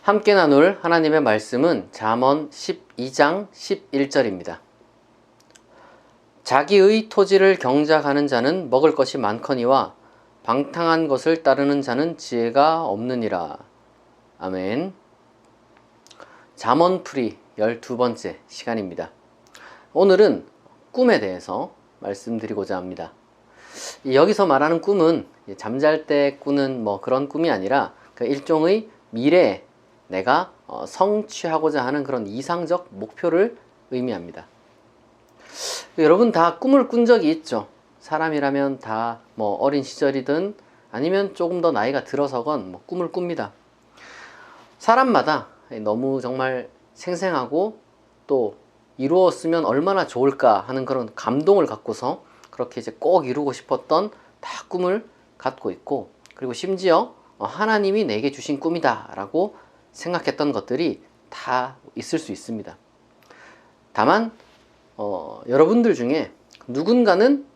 함께 나눌 하나님의 말씀은 잠언 12장 11절입니다. 자기의 토지를 경작하는 자는 먹을 것이 많거니와 방탕한 것을 따르는 자는 지혜가 없느니라. 아멘. 잠언풀이 12번째 시간입니다. 오늘은 꿈에 대해서 말씀드리고자 합니다. 여기서 말하는 꿈은 잠잘 때 꾸는 그런 꿈이 아니라 일종의 미래에 내가 성취하고자 하는 그런 이상적 목표를 의미합니다. 여러분 다 꿈을 꾼 적이 있죠. 사람이라면 다 어린 시절이든 아니면 조금 더 나이가 들어서건 꿈을 꿉니다. 사람마다 너무 정말 생생하고 또 이루었으면 얼마나 좋을까 하는 그런 감동을 갖고서 그렇게 이제 꼭 이루고 싶었던 다 꿈을 갖고 있고, 그리고 심지어 하나님이 내게 주신 꿈이다 라고 생각했던 것들이 다 있을 수 있습니다. 다만 여러분들 중에 누군가는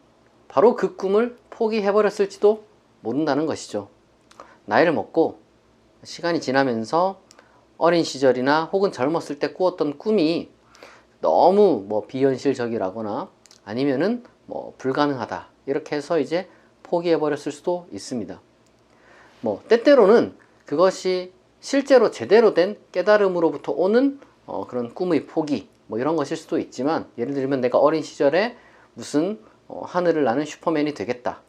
바로 그 꿈을 포기해버렸을지도 모른다는 것이죠. 나이를 먹고 시간이 지나면서 어린 시절이나 혹은 젊었을 때 꾸었던 꿈이 너무 비현실적이라거나 아니면은 불가능하다 이렇게 해서 이제 포기해버렸을 수도 있습니다. 때때로는 그것이 실제로 제대로 된 깨달음으로부터 오는 그런 꿈의 포기 이런 것일 수도 있지만, 예를 들면 내가 어린 시절에 무슨 하늘을 나는 슈퍼맨이 되겠다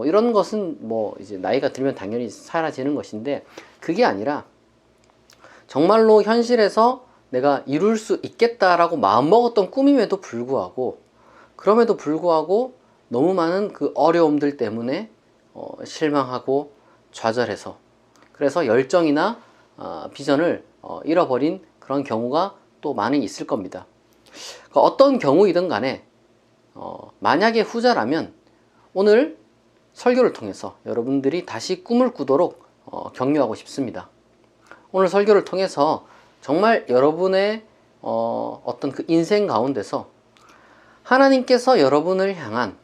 이런 것은 이제 나이가 들면 당연히 사라지는 것인데, 그게 아니라 정말로 현실에서 내가 이룰 수 있겠다라고 마음먹었던 꿈임에도 불구하고, 그럼에도 불구하고 너무 많은 그 어려움들 때문에 실망하고 좌절해서, 그래서 열정이나 비전을 잃어버린 그런 경우가 또 많이 있을 겁니다. 그러니까 어떤 경우이든 간에 만약에 후자라면 오늘 설교를 통해서 여러분들이 다시 꿈을 꾸도록 격려하고 싶습니다. 오늘 설교를 통해서 정말 여러분의 어떤 그 인생 가운데서 하나님께서 여러분을 향한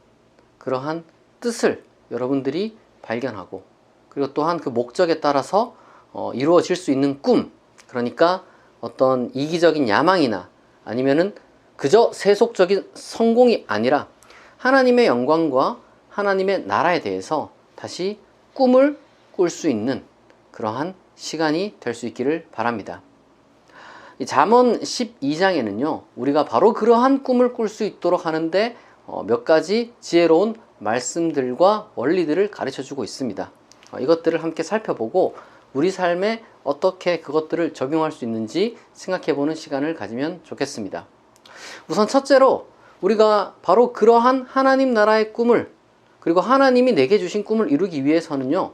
그러한 뜻을 여러분들이 발견하고, 그리고 또한 그 목적에 따라서 이루어질 수 있는 꿈, 그러니까 어떤 이기적인 야망이나 아니면은 그저 세속적인 성공이 아니라 하나님의 영광과 하나님의 나라에 대해서 다시 꿈을 꿀 수 있는 그러한 시간이 될 수 있기를 바랍니다. 이 잠언 12장에는요 우리가 바로 그러한 꿈을 꿀 수 있도록 하는데 몇 가지 지혜로운 말씀들과 원리들을 가르쳐 주고 있습니다. 이것들을 함께 살펴보고 우리 삶에 어떻게 그것들을 적용할 수 있는지 생각해 보는 시간을 가지면 좋겠습니다. 우선 첫째로 우리가 바로 그러한 하나님 나라의 꿈을, 그리고 하나님이 내게 주신 꿈을 이루기 위해서는요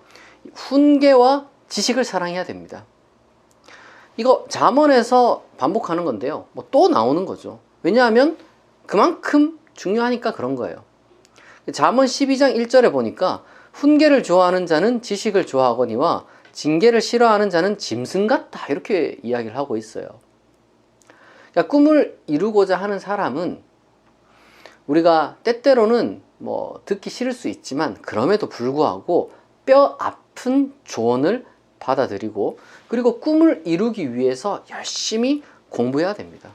훈계와 지식을 사랑해야 됩니다. 이거 잠언에서 반복하는 건데요 또 나오는 거죠. 왜냐하면 그만큼 중요하니까 그런 거예요. 잠언 12장 1절에 보니까 훈계를 좋아하는 자는 지식을 좋아하거니와 징계를 싫어하는 자는 짐승 같다 이렇게 이야기를 하고 있어요. 그러니까 꿈을 이루고자 하는 사람은 우리가 때때로는 듣기 싫을 수 있지만 그럼에도 불구하고 뼈 아픈 조언을 받아들이고, 그리고 꿈을 이루기 위해서 열심히 공부해야 됩니다.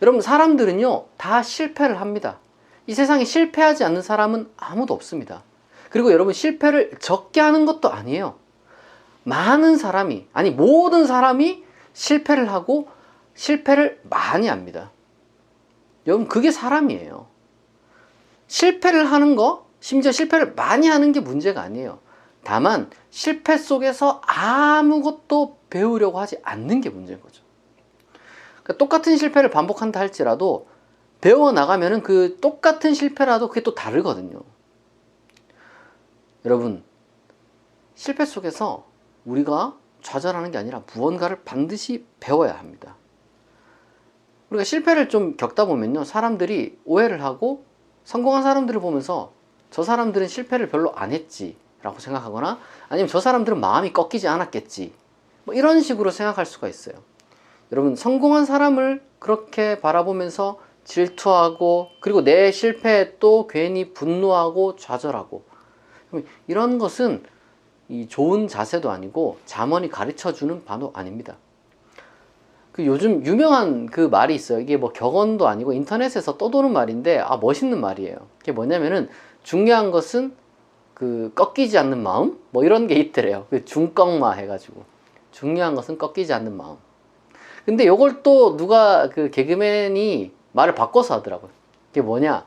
여러분 사람들은요 다 실패를 합니다. 이 세상에 실패하지 않는 사람은 아무도 없습니다. 그리고 여러분 실패를 적게 하는 것도 아니에요. 많은 사람이, 아니 모든 사람이 실패를 하고 실패를 많이 합니다. 여러분 그게 사람이에요. 실패를 하는 거, 심지어 실패를 많이 하는 게 문제가 아니에요. 다만 실패 속에서 아무것도 배우려고 하지 않는 게 문제인 거죠. 그러니까 똑같은 실패를 반복한다 할지라도 배워나가면은 그 똑같은 실패라도 그게 또 다르거든요. 여러분 실패 속에서 우리가 좌절하는 게 아니라 무언가를 반드시 배워야 합니다. 우리가 실패를 좀 겪다 보면요 사람들이 오해를 하고 성공한 사람들을 보면서 저 사람들은 실패를 별로 안 했지 라고 생각하거나, 아니면 저 사람들은 마음이 꺾이지 않았겠지 이런 식으로 생각할 수가 있어요. 여러분 성공한 사람을 그렇게 바라보면서 질투하고, 그리고 내 실패에 또 괜히 분노하고 좌절하고, 이런 것은 이 좋은 자세도 아니고 잠언이 가르쳐주는 바도 아닙니다. 그 요즘 유명한 그 말이 있어요. 이게 뭐 격언도 아니고 인터넷에서 떠도는 말인데 멋있는 말이에요. 그게 뭐냐면은 중요한 것은 그 꺾이지 않는 마음? 뭐 이런 게 있더래요. 그 중꺾마 해가지고 중요한 것은 꺾이지 않는 마음. 근데 요걸 또 누가 그 개그맨이 말을 바꿔서 하더라고요. 그게 뭐냐?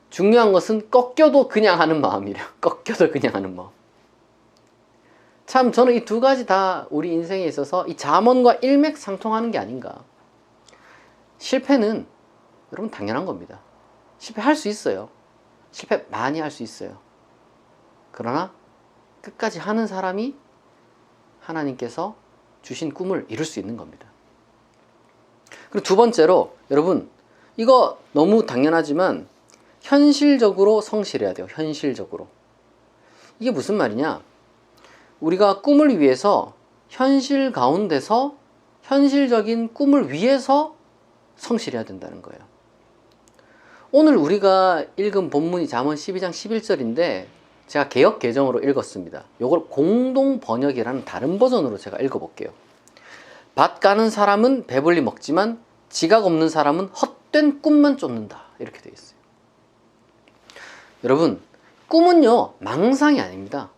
중요한 것은 꺾여도 그냥 하는 마음이래요. 꺾여도 그냥 하는 마음. 참 저는 이 두 가지 다 우리 인생에 있어서 이 잠언과 일맥상통하는 게 아닌가. 실패는 여러분 당연한 겁니다. 실패할 수 있어요. 실패 많이 할 수 있어요. 그러나 끝까지 하는 사람이 하나님께서 주신 꿈을 이룰 수 있는 겁니다. 그리고 두 번째로 여러분 이거 너무 당연하지만 현실적으로 성실해야 돼요. 현실적으로. 이게 무슨 말이냐? 우리가 꿈을 위해서 현실 가운데서 현실적인 꿈을 위해서 성실해야 된다는 거예요. 오늘 우리가 읽은 본문이 잠언 12장 11절인데 제가 개역 개정으로 읽었습니다. 이걸 공동 번역이라는 다른 버전으로 제가 읽어볼게요. 밭 가는 사람은 배불리 먹지만 지각 없는 사람은 헛된 꿈만 쫓는다. 이렇게 되어 있어요. 여러분, 꿈은요 망상이 아닙니다.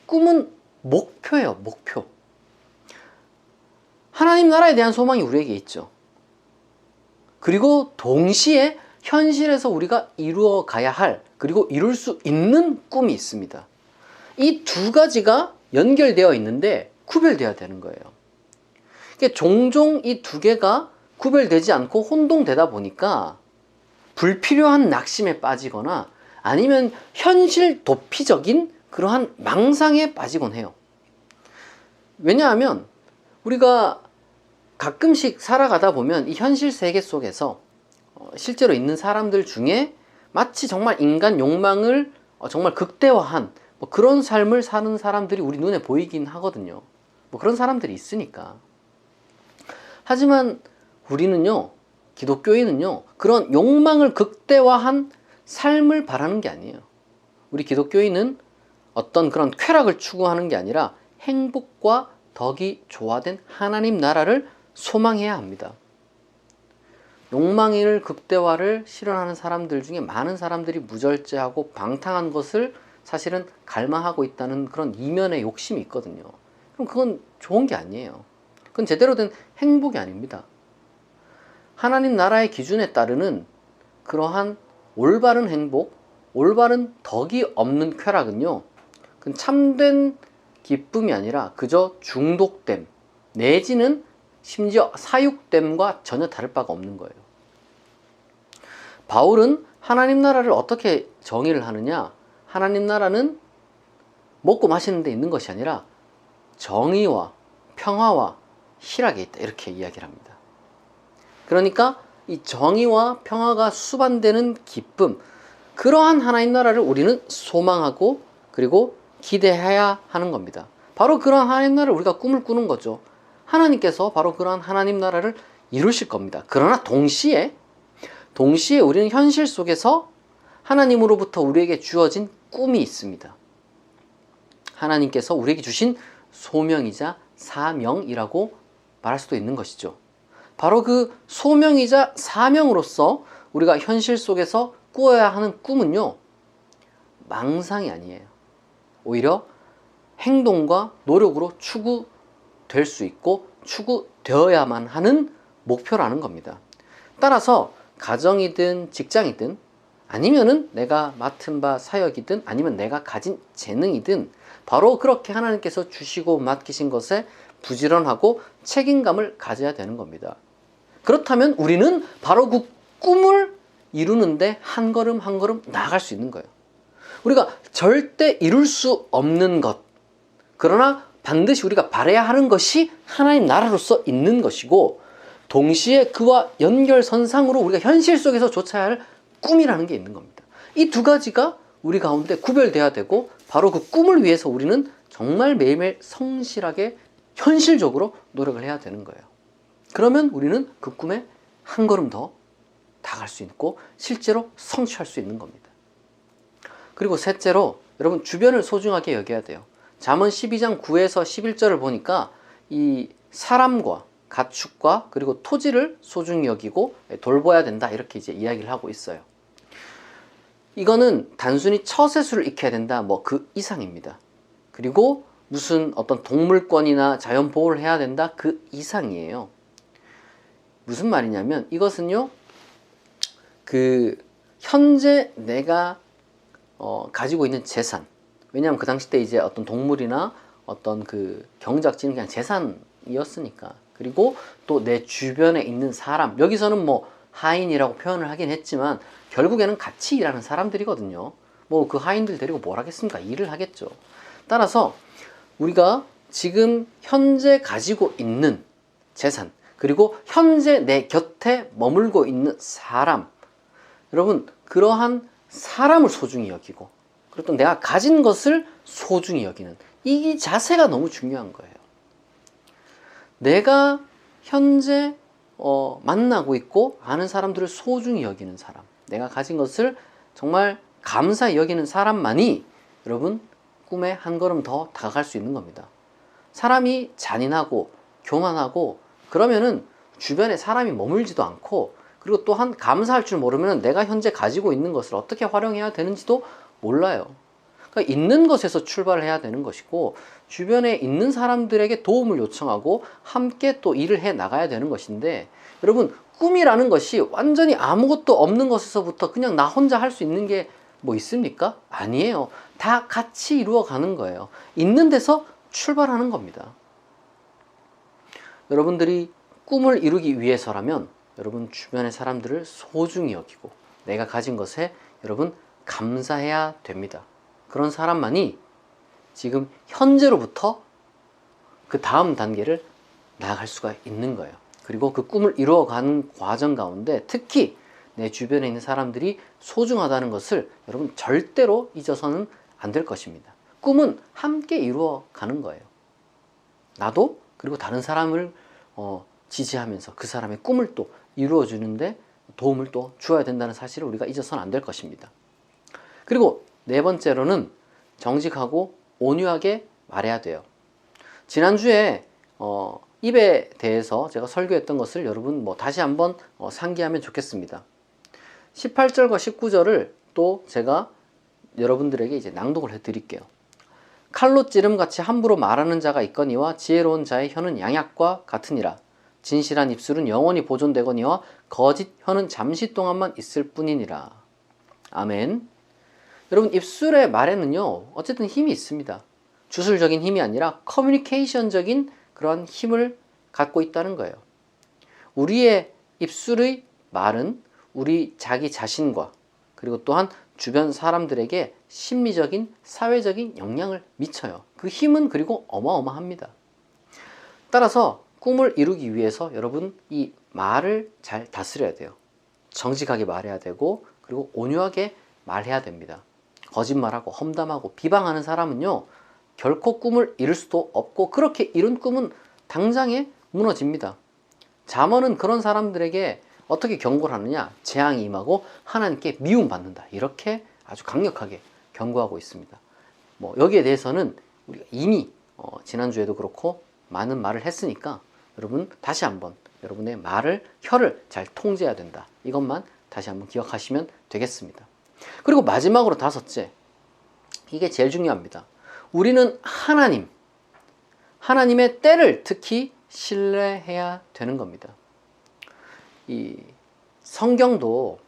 꿈은 목표예요. 목표. 하나님 나라에 대한 소망이 우리에게 있죠. 그리고 동시에 현실에서 우리가 이루어 가야 할, 그리고 이룰 수 있는 꿈이 있습니다. 이 두 가지가 연결되어 있는데 구별되어야 되는 거예요. 종종 이 두 개가 구별되지 않고 혼동되다 보니까 불필요한 낙심에 빠지거나 아니면 현실 도피적인 그러한 망상에 빠지곤 해요. 왜냐하면 우리가 가끔씩 살아가다 보면 이 현실 세계 속에서 실제로 있는 사람들 중에 마치 정말 인간 욕망을 정말 극대화한 뭐 그런 삶을 사는 사람들이 우리 눈에 보이긴 하거든요. 뭐 그런 사람들이 있으니까. 하지만 우리는요, 기독교인은요, 그런 욕망을 극대화한 삶을 바라는 게 아니에요. 우리 기독교인은 어떤 그런 쾌락을 추구하는 게 아니라 행복과 덕이 조화된 하나님 나라를 소망해야 합니다. 욕망을 극대화를 실현하는 사람들 중에 많은 사람들이 무절제하고 방탕한 것을 사실은 갈망하고 있다는 그런 이면의 욕심이 있거든요. 그럼 그건 좋은 게 아니에요. 그건 제대로 된 행복이 아닙니다. 하나님 나라의 기준에 따르는 그러한 올바른 행복, 올바른 덕이 없는 쾌락은요, 그건 참된 기쁨이 아니라 그저 중독됨 내지는 심지어 사육됨과 전혀 다를 바가 없는 거예요. 바울은 하나님 나라를 어떻게 정의를 하느냐? 하나님 나라는 먹고 마시는 데 있는 것이 아니라 정의와 평화와 희락에 있다. 이렇게 이야기를 합니다. 그러니까 이 정의와 평화가 수반되는 기쁨, 그러한 하나님 나라를 우리는 소망하고 그리고 기대해야 하는 겁니다. 바로 그러한 하나님 나라를 우리가 꿈을 꾸는 거죠. 하나님께서 바로 그러한 하나님 나라를 이루실 겁니다. 그러나 동시에 우리는 현실 속에서 하나님으로부터 우리에게 주어진 꿈이 있습니다. 하나님께서 우리에게 주신 소명이자 사명이라고 말할 수도 있는 것이죠. 바로 그 소명이자 사명으로서 우리가 현실 속에서 꾸어야 하는 꿈은요, 망상이 아니에요. 오히려 행동과 노력으로 추구될 수 있고 추구되어야만 하는 목표라는 겁니다. 따라서 가정이든 직장이든 아니면은 내가 맡은 바 사역이든 아니면 내가 가진 재능이든 바로 그렇게 하나님께서 주시고 맡기신 것에 부지런하고 책임감을 가져야 되는 겁니다. 그렇다면 우리는 바로 그 꿈을 이루는데 한 걸음 한 걸음 나아갈 수 있는 거예요. 우리가 절대 이룰 수 없는 것, 그러나 반드시 우리가 바라야 하는 것이 하나님 나라로서 있는 것이고, 동시에 그와 연결선상으로 우리가 현실 속에서 좇아야 할 꿈이라는 게 있는 겁니다. 이 두 가지가 우리 가운데 구별돼야 되고, 바로 그 꿈을 위해서 우리는 정말 매일매일 성실하게 현실적으로 노력을 해야 되는 거예요. 그러면 우리는 그 꿈에 한 걸음 더 다가갈 수 있고 실제로 성취할 수 있는 겁니다. 그리고 셋째로 여러분 주변을 소중하게 여겨야 돼요. 잠언 12장 9에서 11절을 보니까 이 사람과 가축과 그리고 토지를 소중히 여기고 돌봐야 된다, 이렇게 이제 이야기를 하고 있어요. 이거는 단순히 처세술을 익혀야 된다, 뭐 그 이상입니다. 그리고 무슨 어떤 동물권이나 자연 보호를 해야 된다, 그 이상이에요. 무슨 말이냐면 이것은요, 그 현재 내가 가지고 있는 재산, 왜냐하면 그 당시 때 이제 어떤 동물이나 어떤 그 경작지는 그냥 재산이었으니까, 그리고 또 내 주변에 있는 사람, 여기서는 뭐 하인이라고 표현을 하긴 했지만 결국에는 같이 일하는 사람들이거든요. 뭐 그 하인들 데리고 뭘 하겠습니까? 일을 하겠죠. 따라서 우리가 지금 현재 가지고 있는 재산, 그리고 현재 내 곁에 머물고 있는 사람, 여러분 그러한 사람을 소중히 여기고, 그리고 또 내가 가진 것을 소중히 여기는 이 자세가 너무 중요한 거예요. 내가 현재 만나고 있고 아는 사람들을 소중히 여기는 사람, 내가 가진 것을 정말 감사히 여기는 사람만이 여러분 꿈에 한 걸음 더 다가갈 수 있는 겁니다. 사람이 잔인하고 교만하고 그러면은 주변에 사람이 머물지도 않고, 그리고 또한 감사할 줄 모르면 내가 현재 가지고 있는 것을 어떻게 활용해야 되는지도 몰라요. 그러니까 있는 것에서 출발을 해야 되는 것이고, 주변에 있는 사람들에게 도움을 요청하고 함께 또 일을 해 나가야 되는 것인데, 여러분 꿈이라는 것이 완전히 아무것도 없는 것에서부터 그냥 나 혼자 할 수 있는 게 뭐 있습니까? 아니에요. 다 같이 이루어가는 거예요. 있는 데서 출발하는 겁니다. 여러분들이 꿈을 이루기 위해서라면 여러분 주변의 사람들을 소중히 여기고 내가 가진 것에 여러분 감사해야 됩니다. 그런 사람만이 지금 현재로부터 그 다음 단계를 나아갈 수가 있는 거예요. 그리고 그 꿈을 이루어가는 과정 가운데 특히 내 주변에 있는 사람들이 소중하다는 것을 여러분 절대로 잊어서는 안 될 것입니다. 꿈은 함께 이루어가는 거예요. 나도 그리고 다른 사람을 지지하면서 그 사람의 꿈을 또 이루어주는데 도움을 또 주어야 된다는 사실을 우리가 잊어서는 안 될 것입니다. 그리고 네 번째로는 정직하고 온유하게 말해야 돼요. 지난주에 입에 대해서 제가 설교했던 것을 여러분 다시 한번 상기하면 좋겠습니다. 18절과 19절을 또 제가 여러분들에게 이제 낭독을 해드릴게요. 칼로 찌름같이 함부로 말하는 자가 있거니와 지혜로운 자의 혀는 양약과 같으니라. 진실한 입술은 영원히 보존되거니와 거짓 혀는 잠시 동안만 있을 뿐이니라. 아멘. 여러분 입술의 말에는요 어쨌든 힘이 있습니다. 주술적인 힘이 아니라 커뮤니케이션적인 그런 힘을 갖고 있다는 거예요. 우리의 입술의 말은 우리 자기 자신과 그리고 또한 주변 사람들에게 심리적인 사회적인 영향을 미쳐요. 그 힘은 그리고 어마어마합니다. 따라서 꿈을 이루기 위해서 여러분 이 말을 잘 다스려야 돼요. 정직하게 말해야 되고 그리고 온유하게 말해야 됩니다. 거짓말하고 험담하고 비방하는 사람은요 결코 꿈을 이룰 수도 없고 그렇게 이룬 꿈은 당장에 무너집니다. 잠언은 그런 사람들에게 어떻게 경고를 하느냐, 재앙이 임하고 하나님께 미움받는다, 이렇게 아주 강력하게 경고하고 있습니다. 여기에 대해서는 우리가 이미 지난주에도 그렇고 많은 말을 했으니까 여러분 다시 한번 여러분의 말을, 혀를 잘 통제해야 된다, 이것만 다시 한번 기억하시면 되겠습니다. 그리고 마지막으로 다섯째, 이게 제일 중요합니다. 우리는 하나님의 때를 특히 신뢰해야 되는 겁니다. 이 성경도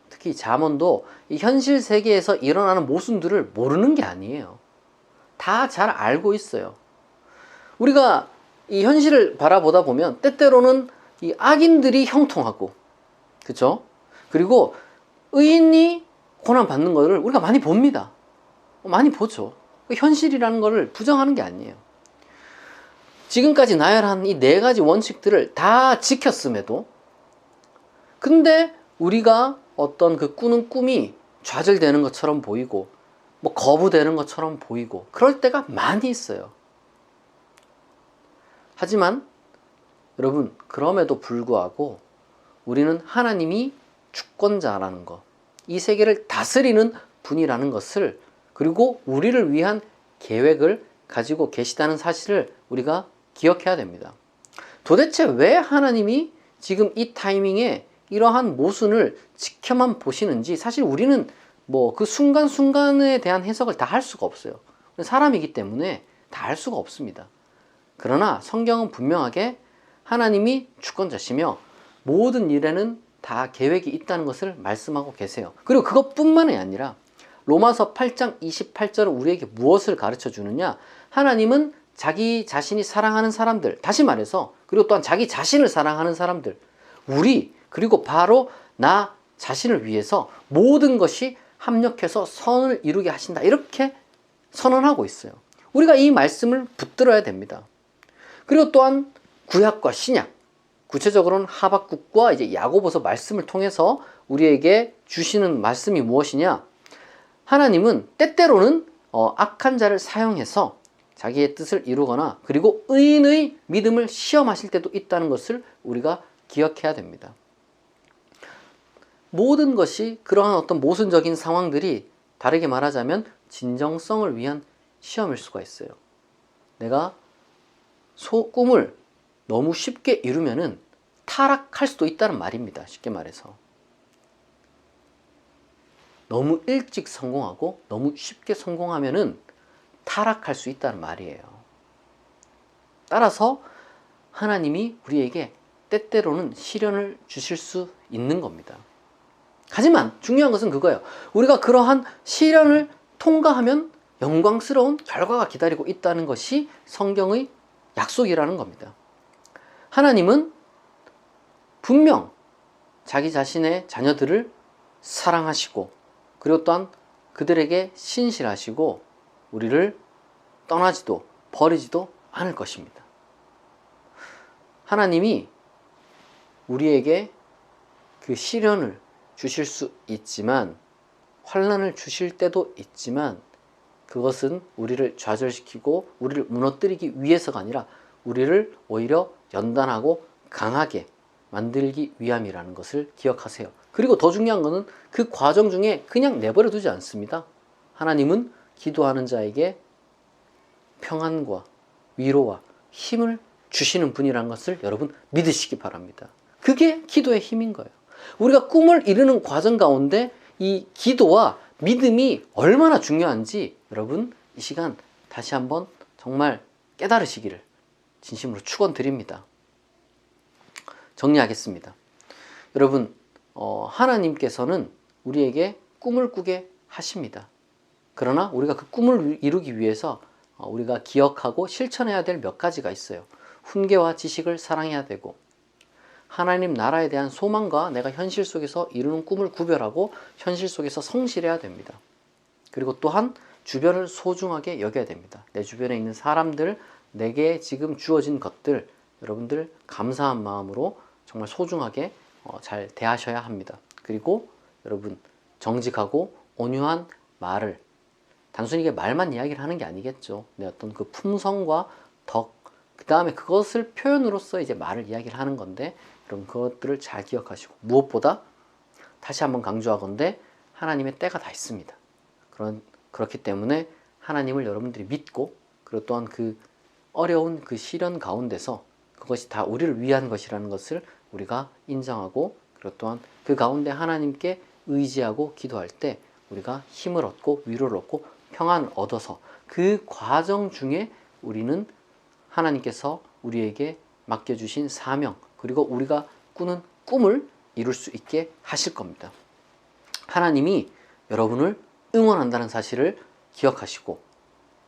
특히 잠언도 이 현실 세계에서 일어나는 모순들을 모르는 게 아니에요. 다 잘 알고 있어요. 우리가 이 현실을 바라보다 보면 때때로는 이 악인들이 형통하고, 그렇죠? 그리고 의인이 고난 받는 것을 우리가 많이 봅니다. 많이 보죠. 현실이라는 것을 부정하는 게 아니에요. 지금까지 나열한 이 네 가지 원칙들을 다 지켰음에도 근데 우리가 어떤 그 꾸는 꿈이 좌절되는 것처럼 보이고 거부되는 것처럼 보이고 그럴 때가 많이 있어요. 하지만 여러분 그럼에도 불구하고 우리는 하나님이 주권자라는 것, 이 세계를 다스리는 분이라는 것을, 그리고 우리를 위한 계획을 가지고 계시다는 사실을 우리가 기억해야 됩니다. 도대체 왜 하나님이 지금 이 타이밍에 이러한 모순을 지켜만 보시는지 사실 우리는 뭐 그 순간순간에 대한 해석을 다 할 수가 없어요. 사람이기 때문에 다 할 수가 없습니다. 그러나 성경은 분명하게 하나님이 주권자시며 모든 일에는 다 계획이 있다는 것을 말씀하고 계세요. 그리고 그것뿐만이 아니라 로마서 8장 28절은 우리에게 무엇을 가르쳐 주느냐? 하나님은 자기 자신이 사랑하는 사람들, 다시 말해서 그리고 또한 자기 자신을 사랑하는 사람들, 우리 그리고 바로 나 자신을 위해서 모든 것이 합력해서 선을 이루게 하신다. 이렇게 선언하고 있어요. 우리가 이 말씀을 붙들어야 됩니다. 그리고 또한 구약과 신약, 구체적으로는 하박국과 이제 야고보서 말씀을 통해서 우리에게 주시는 말씀이 무엇이냐? 하나님은 때때로는 악한 자를 사용해서 자기의 뜻을 이루거나 그리고 의인의 믿음을 시험하실 때도 있다는 것을 우리가 기억해야 됩니다. 모든 것이 그러한 어떤 모순적인 상황들이 다르게 말하자면 진정성을 위한 시험일 수가 있어요. 내가 꿈을 너무 쉽게 이루면은 타락할 수도 있다는 말입니다. 쉽게 말해서. 너무 일찍 성공하고 너무 쉽게 성공하면은 타락할 수 있다는 말이에요. 따라서 하나님이 우리에게 때때로는 시련을 주실 수 있는 겁니다. 하지만 중요한 것은 그거예요. 우리가 그러한 시련을 통과하면 영광스러운 결과가 기다리고 있다는 것이 성경의 약속이라는 겁니다. 하나님은 분명 자기 자신의 자녀들을 사랑하시고 그리고 또한 그들에게 신실하시고 우리를 떠나지도 버리지도 않을 것입니다. 하나님이 우리에게 그 시련을 주실 수 있지만 환난을 주실 때도 있지만 그것은 우리를 좌절시키고 우리를 무너뜨리기 위해서가 아니라 우리를 오히려 연단하고 강하게 만들기 위함이라는 것을 기억하세요. 그리고 더 중요한 것은 그 과정 중에 그냥 내버려 두지 않습니다. 하나님은 기도하는 자에게 평안과 위로와 힘을 주시는 분이라는 것을 여러분 믿으시기 바랍니다. 그게 기도의 힘인 거예요. 우리가 꿈을 이루는 과정 가운데 이 기도와 믿음이 얼마나 중요한지 여러분 이 시간 다시 한번 정말 깨달으시기를 진심으로 축원드립니다. 정리하겠습니다. 여러분 하나님께서는 우리에게 꿈을 꾸게 하십니다. 그러나 우리가 그 꿈을 이루기 위해서 우리가 기억하고 실천해야 될 몇 가지가 있어요. 훈계와 지식을 사랑해야 되고 하나님 나라에 대한 소망과 내가 현실 속에서 이루는 꿈을 구별하고 현실 속에서 성실해야 됩니다. 그리고 또한 주변을 소중하게 여겨야 됩니다. 내 주변에 있는 사람들, 내게 지금 주어진 것들 여러분들 감사한 마음으로 정말 소중하게 잘 대하셔야 합니다. 그리고 여러분 정직하고 온유한 말을 단순히 이게 말만 이야기를 하는 게 아니겠죠. 내 어떤 그 품성과 덕, 그 다음에 그것을 표현으로써 이제 말을 이야기를 하는 건데 여러분 그것들을 잘 기억하시고 무엇보다 다시 한번 강조하건대 하나님의 때가 다 있습니다. 그렇기 때문에 하나님을 여러분들이 믿고 그리고 또한 그 어려운 그 시련 가운데서 그것이 다 우리를 위한 것이라는 것을 우리가 인정하고 그리고 또한 그 가운데 하나님께 의지하고 기도할 때 우리가 힘을 얻고 위로를 얻고 평안을 얻어서 그 과정 중에 우리는 하나님께서 우리에게 맡겨주신 사명 그리고 우리가 꾸는 꿈을 이룰 수 있게 하실 겁니다. 하나님이 여러분을 응원한다는 사실을 기억하시고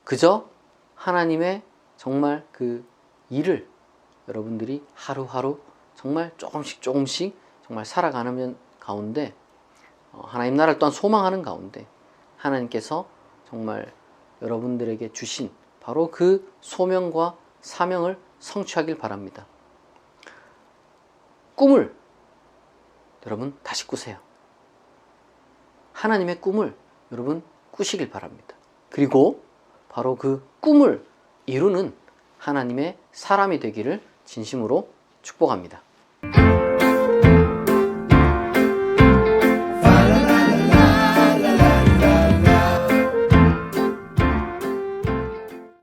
그저 하나님의 정말 그 일을 여러분들이 하루하루 정말 조금씩 정말 살아가는 가운데 하나님 나라를 또한 소망하는 가운데 하나님께서 정말 여러분들에게 주신 바로 그 소명과 사명을 성취하길 바랍니다. 꿈을 여러분 다시 꾸세요. 하나님의 꿈을 여러분 꾸시길 바랍니다. 그리고 바로 그 꿈을 이루는 하나님의 사람이 되기를 진심으로 축복합니다.